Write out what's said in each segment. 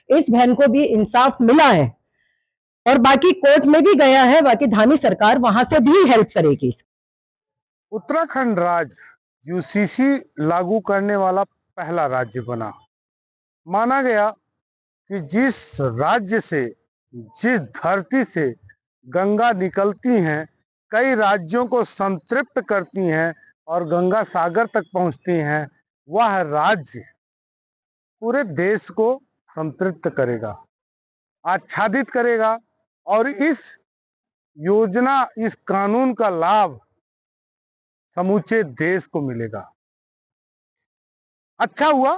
इस बहन को भी इंसाफ मिला है और बाकी कोर्ट में भी गया है, बाकी धामी सरकार वहां से भी हेल्प करेगी। उत्तराखंड राज्य यूसीसी लागू करने वाला पहला राज्य बना। माना गया कि जिस राज्य से, जिस धरती से गंगा निकलती हैं, कई राज्यों को संतृप्त करती हैं और गंगा सागर तक पहुंचती हैं, वह राज्य पूरे देश को संतृप्त करेगा, आच्छादित करेगा और इस योजना, इस कानून का लाभ समूचे देश को मिलेगा। अच्छा हुआ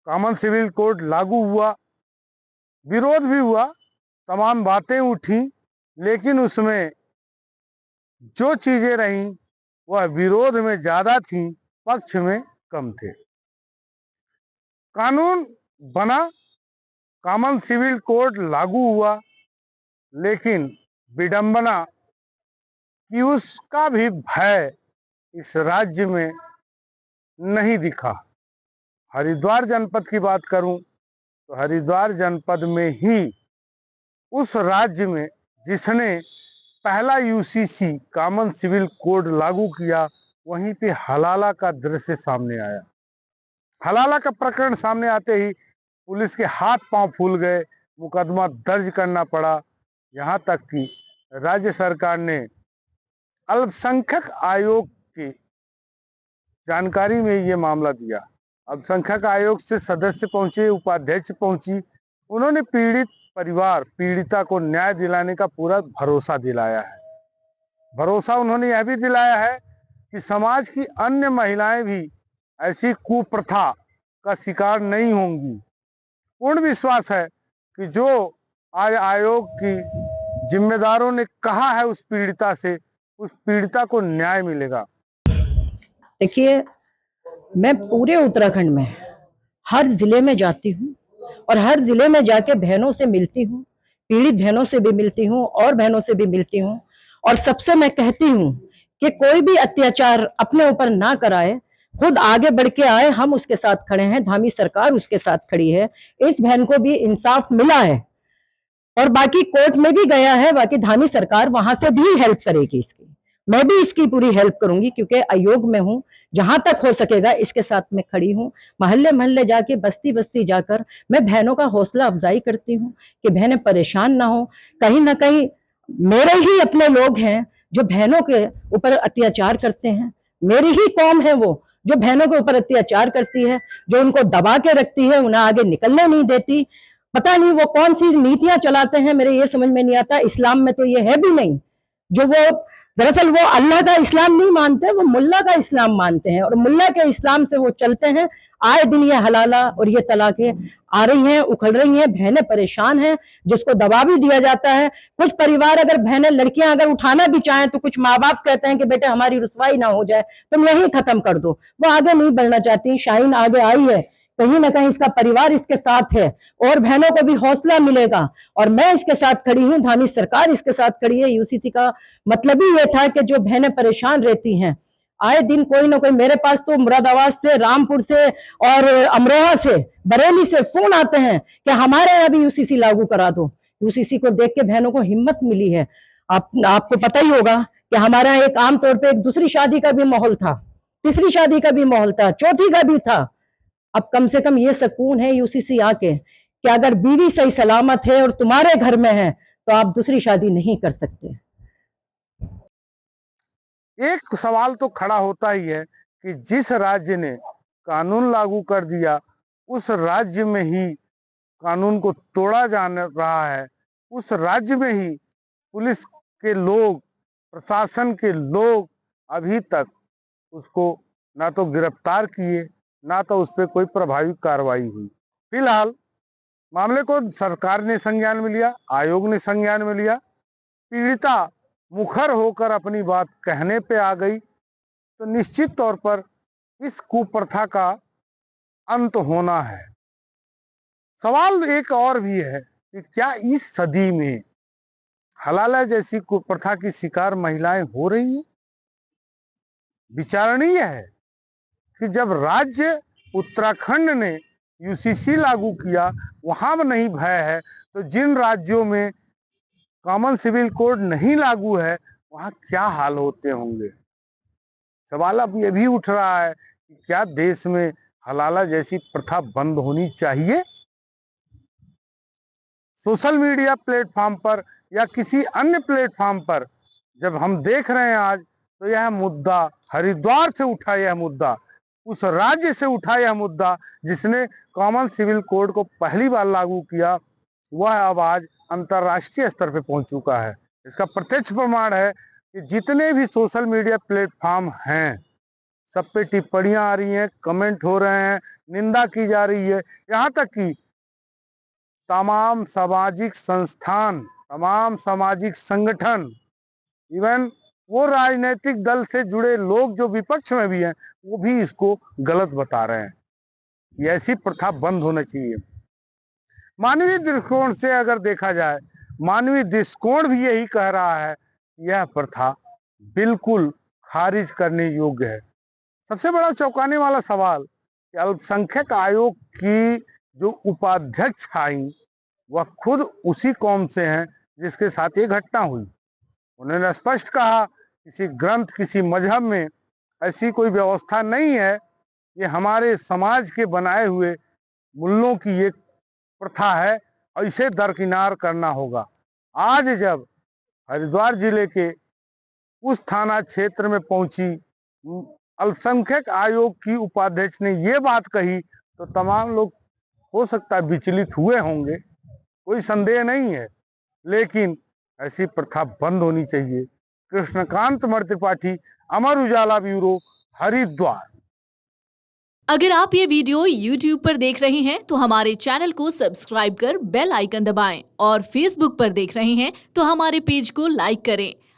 कॉमन सिविल कोड लागू हुआ, विरोध भी हुआ, तमाम बातें उठी, लेकिन उसमें जो चीजें रहीं वह विरोध में ज्यादा थी, पक्ष में कम थे। कानून बना, कॉमन सिविल कोड लागू हुआ, लेकिन विडंबना कि उसका भी भय इस राज्य में नहीं दिखा। हरिद्वार जनपद की बात करूं तो हरिद्वार जनपद में ही, उस राज्य में जिसने पहला यूसीसी कॉमन सिविल कोड लागू किया, वहीं पे हलाला का दृश्य सामने आया। हलाला का प्रकरण सामने आते ही पुलिस के हाथ पांव फूल गए, मुकदमा दर्ज करना पड़ा। यहाँ तक कि राज्य सरकार ने अल्पसंख्यक आयोग की जानकारी में ये मामला दिया। अल्पसंख्यक आयोग से सदस्य पहुंचे, उपाध्यक्ष पहुंची, उन्होंने पीड़ित परिवार, पीड़िता को न्याय दिलाने का पूरा भरोसा दिलाया है। भरोसा उन्होंने यह भी दिलाया है कि समाज की अन्य महिलाएं भी ऐसी कुप्रथा का शिकार नहीं होंगी। पूर्ण विश्वास है कि जो आज आयोग की जिम्मेदारों ने कहा है उस पीड़िता से, उस पीड़िता को न्याय मिलेगा। देखिए, मैं पूरे उत्तराखंड में हर जिले में जाती हूँ और हर जिले में जाके बहनों से मिलती हूँ, पीड़ित बहनों से भी मिलती हूँ और बहनों से भी मिलती हूँ, और सबसे मैं कहती हूँ कि कोई भी अत्याचार अपने ऊपर ना कराए, खुद आगे बढ़ के आए, हम उसके साथ खड़े हैं, धामी सरकार उसके साथ खड़ी है। इस बहन को भी इंसाफ मिला है और बाकी कोर्ट में भी गया है, बाकी धामी सरकार वहां से भी हेल्प करेगी इसकी। मैं भी इसकी पूरी हेल्प करूंगी क्योंकि आयोग में हूं, जहां तक हो सकेगा इसके साथ में खड़ी हूं। मोहल्ले मोहल्ले जाके, बस्ती बस्ती जाकर मैं बहनों का हौसला अफजाई करती हूँ कि बहनें परेशान ना हो। कहीं ना कहीं मेरे ही अपने लोग हैं जो बहनों के ऊपर अत्याचार करते हैं, मेरी ही कौम है वो जो बहनों के ऊपर अत्याचार करती है, जो उनको दबा के रखती है, उन्हें आगे निकलने नहीं देती। पता नहीं वो कौन सी नीतियां चलाते हैं, मेरे ये समझ में नहीं आता। इस्लाम में तो ये है भी नहीं। जो वो दरअसल वो अल्लाह का इस्लाम नहीं मानते, वो मुल्ला का इस्लाम मानते हैं और मुल्ला के इस्लाम से वो चलते हैं। आए दिन ये हलाला और ये तलाकें आ रही हैं, उखड़ रही हैं, बहनें परेशान हैं, जिसको दबा भी दिया जाता है। कुछ परिवार, अगर बहनें, लड़कियां अगर उठाना भी चाहें तो कुछ माँ बाप कहते हैं कि बेटे हमारी रुसवाई ना हो जाए, तुम यही खत्म कर दो। वो आगे नहीं बढ़ना चाहती। शाहीन आगे आई है, कहीं ना कहीं इसका परिवार इसके साथ है और बहनों को भी हौसला मिलेगा और मैं इसके साथ खड़ी हूँ, धामी सरकार इसके साथ खड़ी है। यूसीसी का मतलब ही ये था कि जो बहनें परेशान रहती हैं, आए दिन कोई ना कोई, मेरे पास तो मुरादाबाद से, रामपुर से और अमरोहा से, बरेली से फोन आते हैं कि हमारे यहाँ भी यूसीसी लागू करा दो। यूसीसी को देख के बहनों को हिम्मत मिली है। आपको पता ही होगा कि हमारे यहाँ एक आमतौर पर एक दूसरी शादी का भी माहौल था, तीसरी शादी का भी माहौल था, चौथी का भी था। अब कम से कम ये सुकून है यूसीसी आके कि अगर बीवी सही सलामत है और तुम्हारे घर में है तो आप दूसरी शादी नहीं कर सकते। एक सवाल तो खड़ा होता ही है कि जिस राज्य ने कानून लागू कर दिया, उस राज्य में ही कानून को तोड़ा जा रहा है। उस राज्य में ही पुलिस के लोग, प्रशासन के लोग अभी तक उसको ना तो गिरफ्तार किए, ना तो उस पर कोई प्रभावी कार्रवाई हुई। फिलहाल मामले को सरकार ने संज्ञान में लिया, आयोग ने संज्ञान में लिया। पीड़िता मुखर होकर अपनी बात कहने पे आ गई, तो निश्चित तौर पर इस कुप्रथा का अंत होना है। सवाल एक और भी है कि क्या इस सदी में हलाला जैसी कुप्रथा की शिकार महिलाएं हो रही हैं? विचारणीय है कि जब राज्य उत्तराखंड ने यूसीसी लागू किया, वहां नहीं भय है, तो जिन राज्यों में कॉमन सिविल कोड नहीं लागू है वहां क्या हाल होते होंगे। सवाल अब ये भी उठ रहा है कि क्या देश में हलाला जैसी प्रथा बंद होनी चाहिए। सोशल मीडिया प्लेटफॉर्म पर या किसी अन्य प्लेटफॉर्म पर जब हम देख रहे हैं आज, तो यह मुद्दा हरिद्वार से उठा, यह मुद्दा उस राज्य से उठा, यह मुद्दा जिसने कॉमन सिविल कोड को पहली बार लागू किया, वह अब आज अंतर्राष्ट्रीय स्तर पे पहुंच चुका है। इसका प्रत्यक्ष प्रमाण है कि जितने भी सोशल मीडिया प्लेटफॉर्म हैं, सब पे टिप्पणियां आ रही हैं, कमेंट हो रहे हैं, निंदा की जा रही है। यहाँ तक कि तमाम सामाजिक संस्थान, तमाम सामाजिक संगठन, इवन वो राजनीतिक दल से जुड़े लोग जो विपक्ष में भी हैं, वो भी इसको गलत बता रहे हैं कि ऐसी प्रथा बंद होना चाहिए। मानवीय दृष्टिकोण से अगर देखा जाए, मानवीय दृष्टिकोण भी यही कह रहा है कि यह प्रथा बिल्कुल खारिज करने योग्य है। सबसे बड़ा चौंकाने वाला सवाल कि अल्पसंख्यक आयोग की जो उपाध्यक्ष आई, वह खुद उसी कौम से हैं जिसके साथ ये घटना हुई। उन्होंने स्पष्ट कहा, किसी ग्रंथ, किसी मजहब में ऐसी कोई व्यवस्था नहीं है, ये हमारे समाज के बनाए हुए मूल्यों की एक प्रथा है और इसे दरकिनार करना होगा। आज जब हरिद्वार जिले के उस थाना क्षेत्र में पहुंची अल्पसंख्यक आयोग की उपाध्यक्ष ने ये बात कही, तो तमाम लोग हो सकता है विचलित हुए होंगे, कोई संदेह नहीं है, लेकिन ऐसी प्रथा बंद होनी चाहिए। कृष्णकांत मर्त त्रिपाठी, अमर उजाला ब्यूरो, हरिद्वार। अगर आप ये वीडियो YouTube पर देख रहे हैं तो हमारे चैनल को सब्सक्राइब कर बेल आइकन दबाएं और Facebook पर देख रहे हैं तो हमारे पेज को लाइक करें।